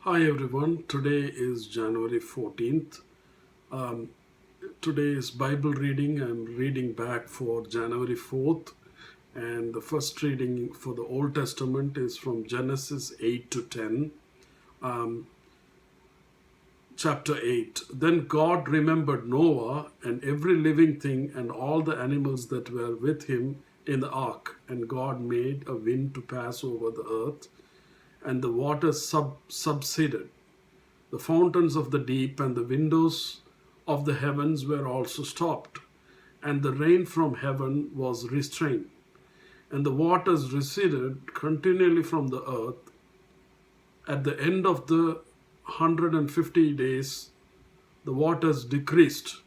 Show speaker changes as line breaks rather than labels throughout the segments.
Hi everyone, today is January 14th. Um, Today is Bible reading. I'm reading back for January 4th, and the first reading for the Old Testament is from Genesis 8 to 10, chapter 8. Then God remembered Noah and every living thing and all the animals that were with him in the ark, and God made a wind to pass over the earth, and the waters subsided. The fountains of the deep and the windows of the heavens were also stopped, and the rain from heaven was restrained, and the waters receded continually from the earth. At the end of the 150 days, the waters decreased.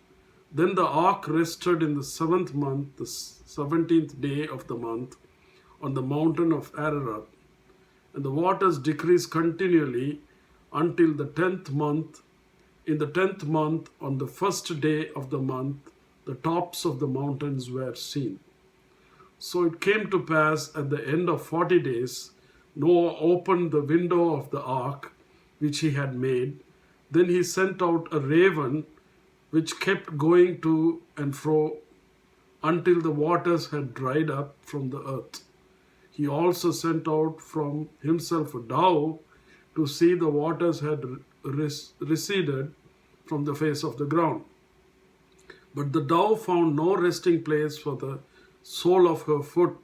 Then the ark rested in the seventh month, the 17th day of the month, on the mountain of Ararat. And the waters decreased continually until the 10th month. In the 10th month, on the first day of the month, the tops of the mountains were seen. So it came to pass at the end of 40 days, Noah opened the window of the ark which he had made. Then he sent out a raven which kept going to and fro until the waters had dried up from the earth. He also sent out from himself a dove to see the waters had receded from the face of the ground. But the dove found no resting place for the sole of her foot,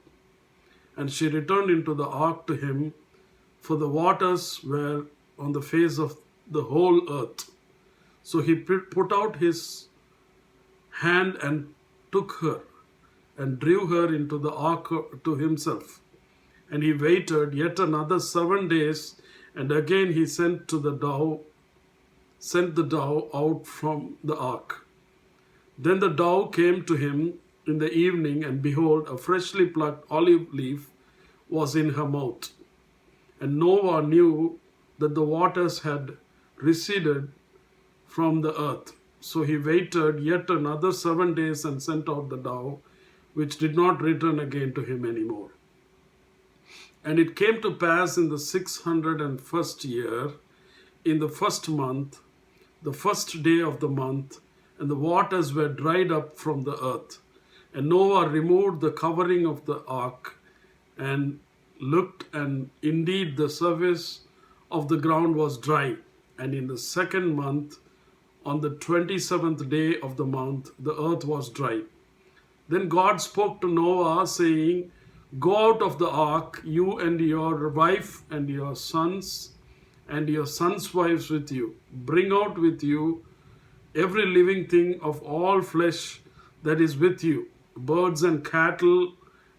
and she returned into the ark to him, for the waters were on the face of the whole earth. So he put out his hand and took her, and drew her into the ark to himself. And he waited yet another 7 days, and again he sent the dove out from the ark. Then the dove came to him in the evening, and behold, a freshly plucked olive leaf was in her mouth. And Noah knew that the waters had receded from the earth. So he waited yet another 7 days and sent out the dove, which did not return again to him anymore. And it came to pass in the 601st year, in the first month, the first day of the month, and the waters were dried up from the earth. And Noah removed the covering of the ark and looked, and indeed the surface of the ground was dry. And in the second month, on the 27th day of the month, the earth was dry. Then God spoke to Noah, saying, Go out of the ark, you and your wife and your sons and your sons' wives with you. Bring out with you every living thing of all flesh that is with you, birds and cattle,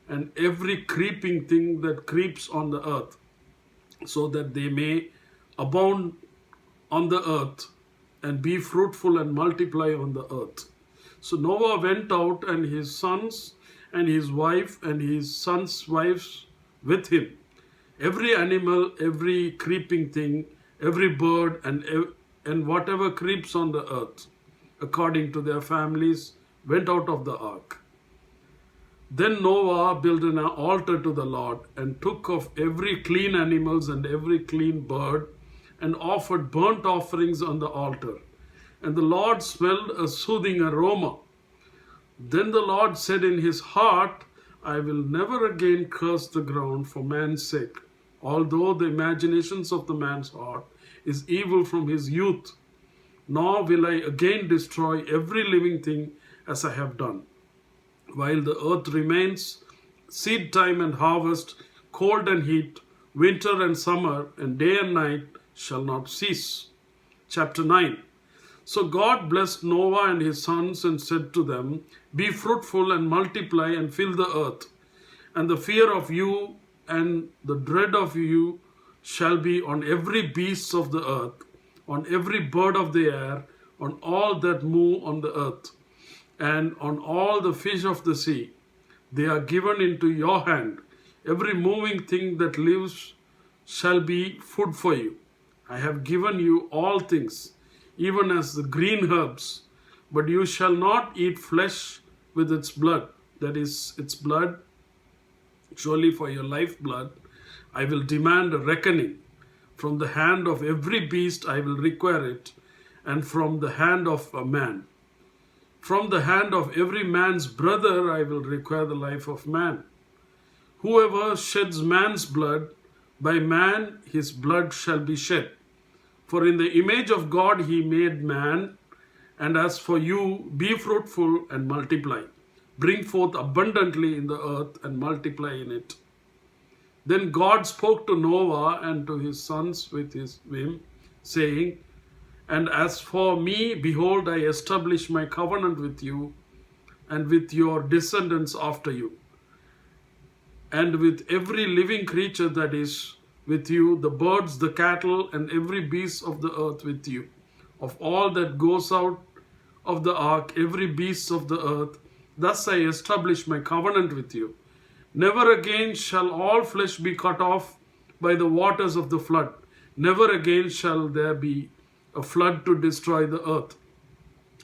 and every creeping thing that creeps on the earth, so that they may abound on the earth and be fruitful and multiply on the earth. So Noah went out, and his sons and his wife and his sons' wives with him. Every animal, every creeping thing, every bird, and whatever creeps on the earth, according to their families, went out of the ark. Then Noah built an altar to the Lord, and took of every clean animals and every clean bird, and offered burnt offerings on the altar. And the Lord smelled a soothing aroma. Then the Lord said in his heart, I will never again curse the ground for man's sake, although the imaginations of the man's heart is evil from his youth. Nor will I again destroy every living thing as I have done. While the earth remains, seed time and harvest, cold and heat, winter and summer, and day and night shall not cease. Chapter 9. So God blessed Noah and his sons and said to them, Be fruitful and multiply and fill the earth. And the fear of you and the dread of you shall be on every beast of the earth, on every bird of the air, on all that move on the earth, and on all the fish of the sea. They are given into your hand. Every moving thing that lives shall be food for you. I have given you all things, even as the green herbs, but you shall not eat flesh with its blood, that is, its blood. Surely for your lifeblood I will demand a reckoning. From the hand of every beast I will require it, and from the hand of a man. From the hand of every man's brother I will require the life of man. Whoever sheds man's blood, by man his blood shall be shed. For in the image of God he made man, and as for you, be fruitful and multiply. Bring forth abundantly in the earth and multiply in it. Then God spoke to Noah and to his sons with him, saying, And as for me, behold, I establish my covenant with you and with your descendants after you, and with every living creature that is with you, the birds, the cattle, and every beast of the earth with you. Of all that goes out of the ark, every beast of the earth, thus I establish my covenant with you. Never again shall all flesh be cut off by the waters of the flood. Never again shall there be a flood to destroy the earth.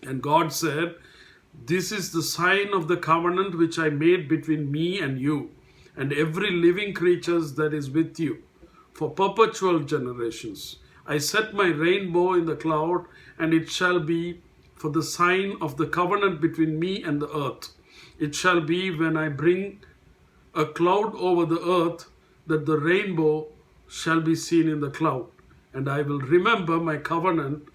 And God said, This is the sign of the covenant which I made between me and you, and every living creature that is with you, for perpetual generations. I set my rainbow in the cloud, and it shall be for the sign of the covenant between me and the earth. It shall be when I bring a cloud over the earth, that the rainbow shall be seen in the cloud. And I will remember my covenant,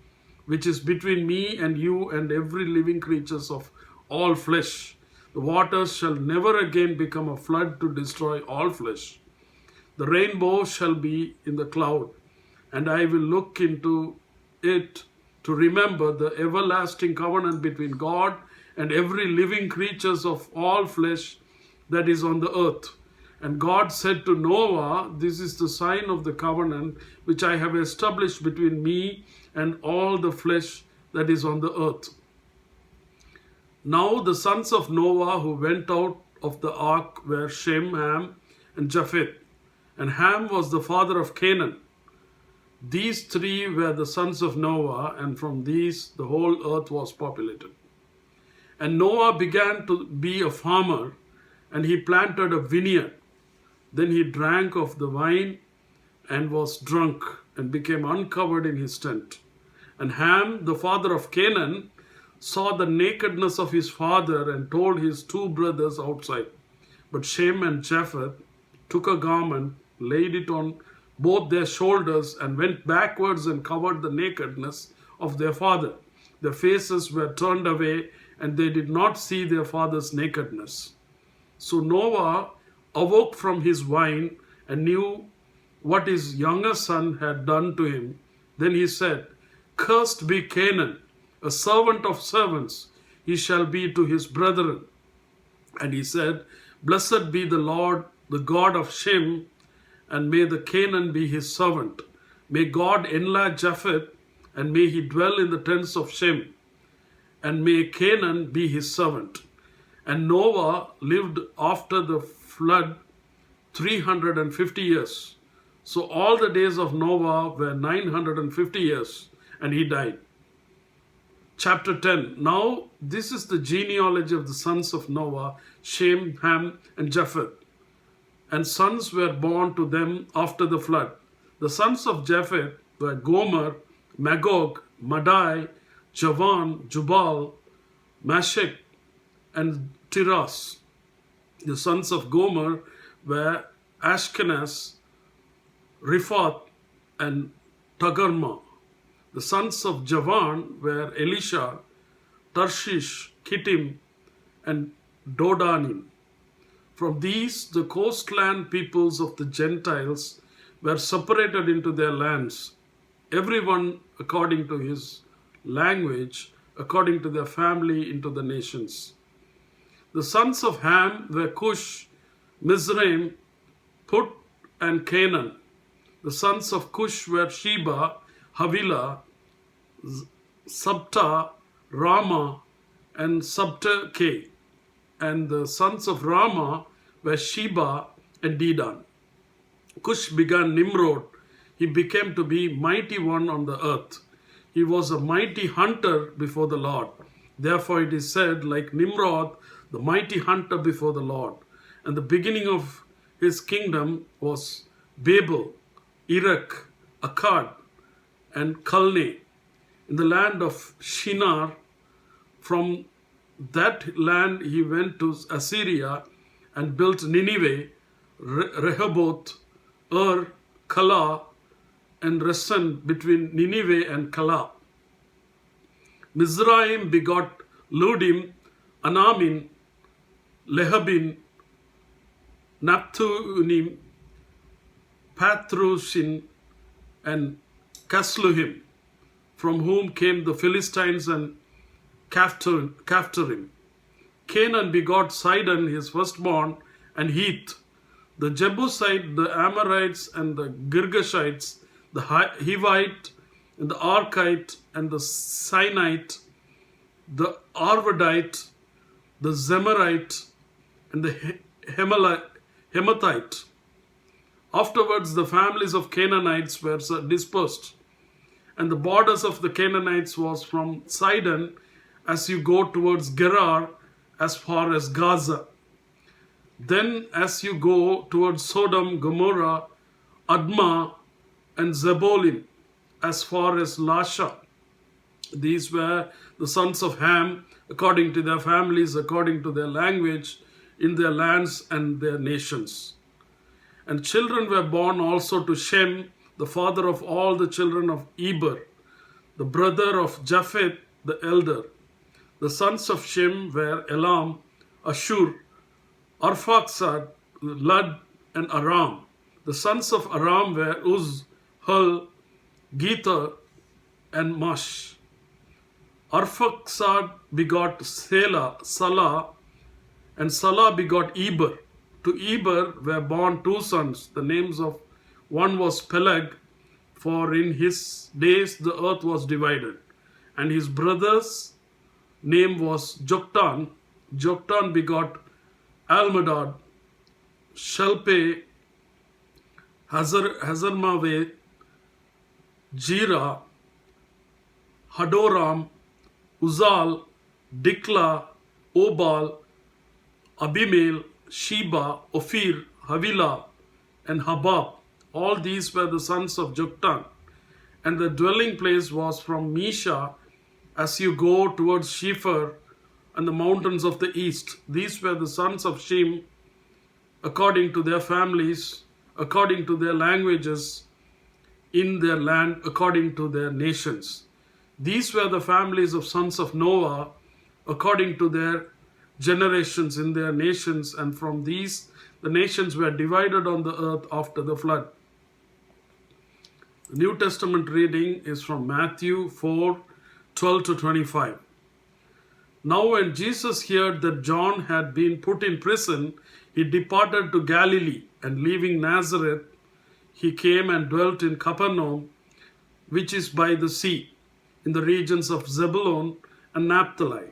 which is between me and you and every living creature of all flesh. The waters shall never again become a flood to destroy all flesh. The rainbow shall be in the cloud, and I will look into it to remember the everlasting covenant between God and every living creature of all flesh that is on the earth. And God said to Noah, This is the sign of the covenant which I have established between me and all the flesh that is on the earth. Now the sons of Noah who went out of the ark were Shem, Ham, and Japheth. And Ham was the father of Canaan. These three were the sons of Noah, and from these the whole earth was populated. And Noah began to be a farmer, and he planted a vineyard. Then he drank of the wine and was drunk, and became uncovered in his tent. And Ham, the father of Canaan, saw the nakedness of his father and told his two brothers outside. But Shem and Japheth took a garment, laid it on both their shoulders, and went backwards and covered the nakedness of their father. Their faces were turned away, and they did not see their father's nakedness. So Noah awoke from his wine and knew what his younger son had done to him. Then he said, Cursed be Canaan, a servant of servants he shall be to his brethren. And he said, Blessed be the Lord, the God of Shem, and may the Canaan be his servant. May God enlarge Japheth, and may he dwell in the tents of Shem, and may Canaan be his servant. And Noah lived after the flood 350 years. So all the days of Noah were 950 years, and he died. Chapter 10. Now this is the genealogy of the sons of Noah, Shem, Ham, and Japheth. And sons were born to them after the flood. The sons of Japheth were Gomer, Magog, Madai, Javan, Jubal, Mashech, and Tiras. The sons of Gomer were Ashkenaz, Riphath, and Tagarma. The sons of Javan were Elisha, Tarshish, Kittim, and Dodanim. From these, the coastland peoples of the Gentiles were separated into their lands, everyone according to his language, according to their family, into the nations. The sons of Ham were Cush, Mizraim, Put, and Canaan. The sons of Cush were Sheba, Havilah, Sabta, Rama, and Sabteke. And the sons of Rama were Sheba and Dedan. Cush began Nimrod. He became to be mighty one on the earth. He was a mighty hunter before the Lord. Therefore it is said, like Nimrod, the mighty hunter before the Lord. And the beginning of his kingdom was Babel, Erech, Akkad, and Kalne, in the land of Shinar. From that land he went to Assyria and built Nineveh, Rehoboth, Kala, and Resen between Nineveh and Kala. Mizraim begot Ludim, Anamin, Lehabin, Naphthuim, Pathrusim, and Casluhim, from whom came the Philistines and Caphtorim. Canaan begot Sidon, his firstborn, and Heath, the Jebusite, the Amorites, and the Girgashites, the Hivite, and the Arkite, and the Sinite, the Arvadite, the Zemarite, and the Hemathite. Afterwards, the families of Canaanites were dispersed, and the borders of the Canaanites was from Sidon as you go towards Gerar as far as Gaza. Then as you go towards Sodom, Gomorrah, Admah, and Zebolim as far as Lasha. These were the sons of Ham, according to their families, according to their language, in their lands and their nations. And children were born also to Shem, the father of all the children of Eber, the brother of Japheth the elder. The sons of Shem were Elam, Ashur, Arphaxad, Lud, and Aram. The sons of Aram were Uz, Hul, Gether, and Mash. Arphaxad begot Salah, and Salah begot Eber. To Eber were born two sons. The names of one was Peleg, for in his days the earth was divided, and his brother's name was Joktan. Joktan begot Almadad, Shalpe, Hazarmaveth, Jira, Hadoram, Uzal, Dikla, Obal, Abimael, Sheba, Ophir, Havilah, and Habab. All these were the sons of Joktan. And the dwelling place was from Mesha as you go towards Shepher and the mountains of the east. These were the sons of Shem, according to their families, according to their languages, in their land, according to their nations. These were the families of sons of Noah, according to their generations in their nations, and from these the nations were divided on the earth after the flood. The New Testament reading is from Matthew 4:12 to 25. Now when Jesus heard that John had been put in prison, he departed to Galilee, and leaving Nazareth, he came and dwelt in Capernaum, which is by the sea, in the regions of Zebulun and Naphtali,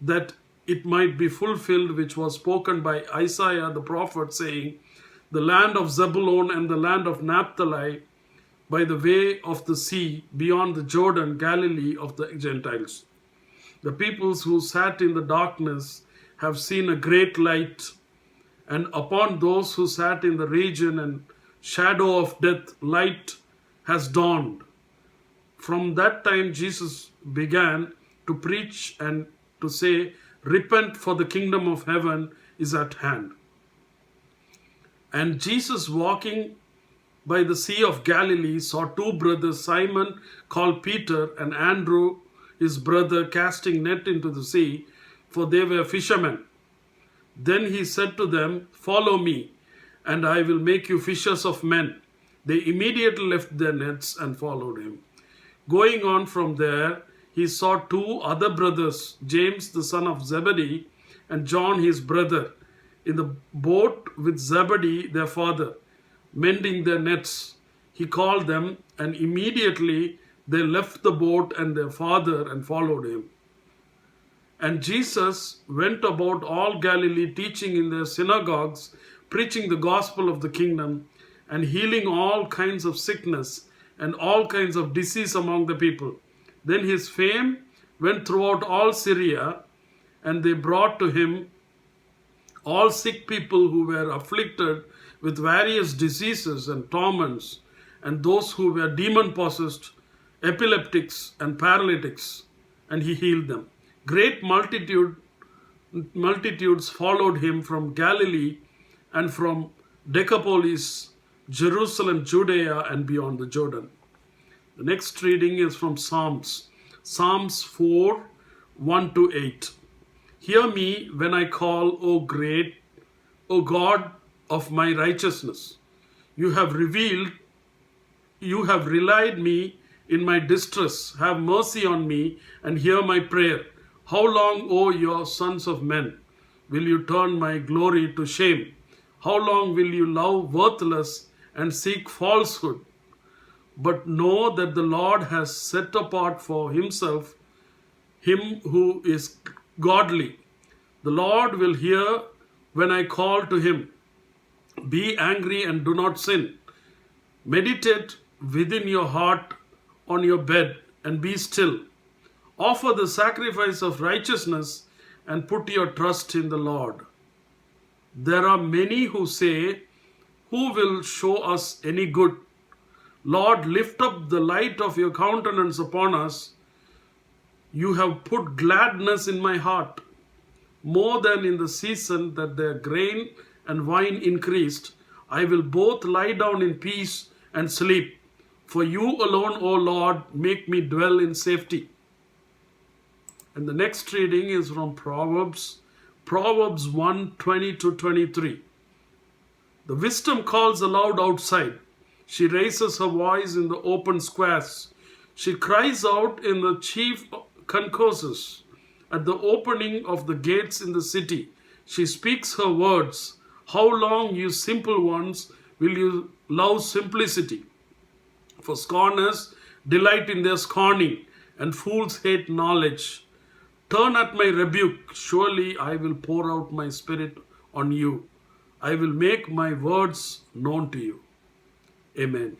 that it might be fulfilled which was spoken by Isaiah the prophet, saying, the land of Zebulun and the land of Naphtali, by the way of the sea, beyond the Jordan, Galilee of the Gentiles. The peoples who sat in the darkness have seen a great light, and upon those who sat in the region and shadow of death, light has dawned. From that time Jesus began to preach and to say, repent, for the kingdom of heaven is at hand. And Jesus, walking by the Sea of Galilee, saw two brothers, Simon called Peter, and Andrew his brother, casting net into the sea, for they were fishermen. Then he said to them, follow me, and I will make you fishers of men. They immediately left their nets and followed him. Going on from there, he saw two other brothers, James the son of Zebedee, and John his brother, in the boat with Zebedee their father, mending their nets. He called them, and immediately they left the boat and their father and followed him. And Jesus went about all Galilee, teaching in their synagogues, preaching the gospel of the kingdom, and healing all kinds of sickness and all kinds of disease among the people. Then his fame went throughout all Syria, and they brought to him all sick people who were afflicted with various diseases and torments, and those who were demon possessed, epileptics, and paralytics, and he healed them. Great multitudes followed him from Galilee and from Decapolis, Jerusalem, Judea, and beyond the Jordan. The next reading is from Psalms. Psalms 4, 1 to 8. Hear me when I call, O God of my righteousness. You have relied me in my distress. Have mercy on me and hear my prayer. How long, O your sons of men, will you turn my glory to shame? How long will you love worthless and seek falsehood? But know that the Lord has set apart for himself him who is godly. The Lord will hear when I call to him. Be angry and do not sin. Meditate within your heart on your bed and be still. Offer the sacrifice of righteousness and put your trust in the Lord. There are many who say, who will show us any good? Lord, lift up the light of your countenance upon us. You have put gladness in my heart, more than in the season that their grain and wine increased. I will both lie down in peace and sleep. For you alone, O Lord, make me dwell in safety. And the next reading is from Proverbs 1, 20 to 23. The wisdom calls aloud outside. She raises her voice in the open squares. She cries out in the chief concourses. At the opening of the gates in the city, she speaks her words. How long, you simple ones, will you love simplicity? For scorners delight in their scorning, and fools hate knowledge. Turn at my rebuke. Surely I will pour out my spirit on you. I will make my words known to you. Amen.